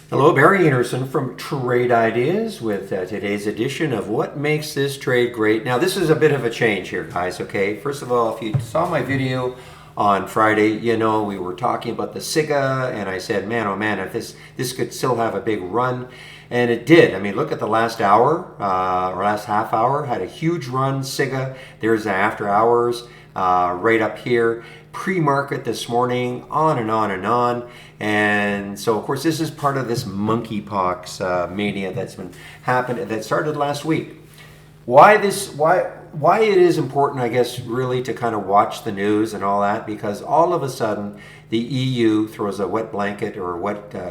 Hello, Barry Anderson from Trade Ideas with today's edition of What Makes This Trade Great. Now, this is a bit of a change here, guys, okay? First of all, if you saw my video on Friday, you know we were talking about the SIGA, and I said, man, oh man, if this could still have a big run. And it did. I mean, look at the last hour, or last half hour, had a huge run, SIGA. There's the after hours right up here. Pre-market this morning, on and on and on. And so, of course, this is part of this monkeypox mania that's been happening, that started last week. Why it is important, I guess, really to kind of watch the news and all that, because all of a sudden the EU throws a wet blanket or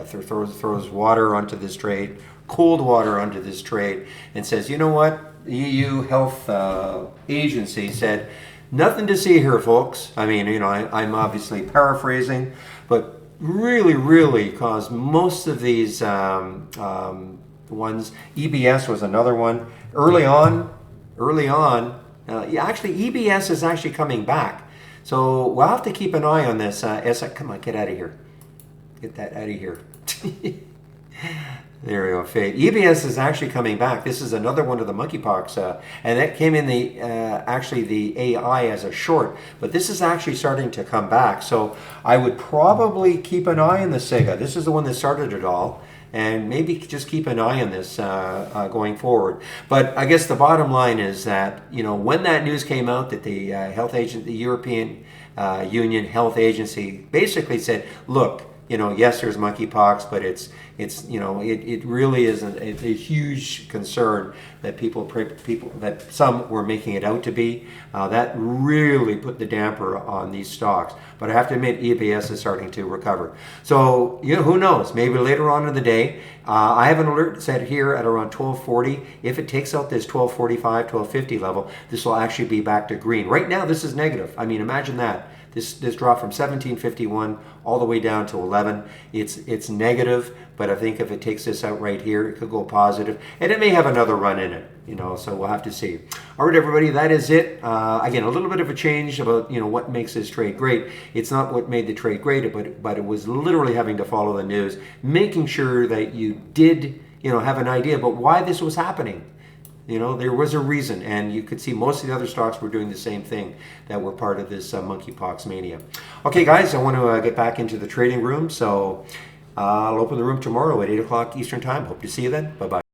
throws water onto this trade, cold water onto this trade, and says, you know what, the EU health agency said, nothing to see here, folks. I mean, you know, I'm obviously paraphrasing, but really caused most of these ones. EBS was another one. Early on, actually EBS is actually coming back. So we'll have to keep an eye on this. Come on, get out of here. Get that out of here. There we go, Fade. EBS is actually coming back. This is another one of the monkeypox, and that came in the actually the AI as a short, but this is actually starting to come back. So I would probably keep an eye on the SIGA. This is the one that started it all, and maybe just keep an eye on this going forward. But I guess the bottom line is that, you know, when that news came out that the the European Union Health Agency basically said, look, you know, yes, there's monkeypox, but it's you know, it really is a huge concern that that some were making it out to be. That really put the damper on these stocks. But I have to admit, EBS is starting to recover. So, you know, who knows? Maybe later on in the day, I have an alert set here at around 1240. If it takes out this 1245, 1250 level, this will actually be back to green. Right now, this is negative. I mean, imagine that. This drop from 1751 all the way down to 11. It's negative, but I think if it takes this out right here, it could go positive, and it may have another run in it. You know, so we'll have to see. All right, everybody, that is it. Again, a little bit of a change about, you know, what makes this trade great. It's not what made the trade great, but it was literally having to follow the news, making sure that you did, you know, have an idea about why this was happening. You know, there was a reason, and you could see most of the other stocks were doing the same thing that were part of this monkeypox mania. Okay, guys, I want to get back into the trading room, so I'll open the room tomorrow at 8 o'clock Eastern Time. Hope to see you then. Bye-bye.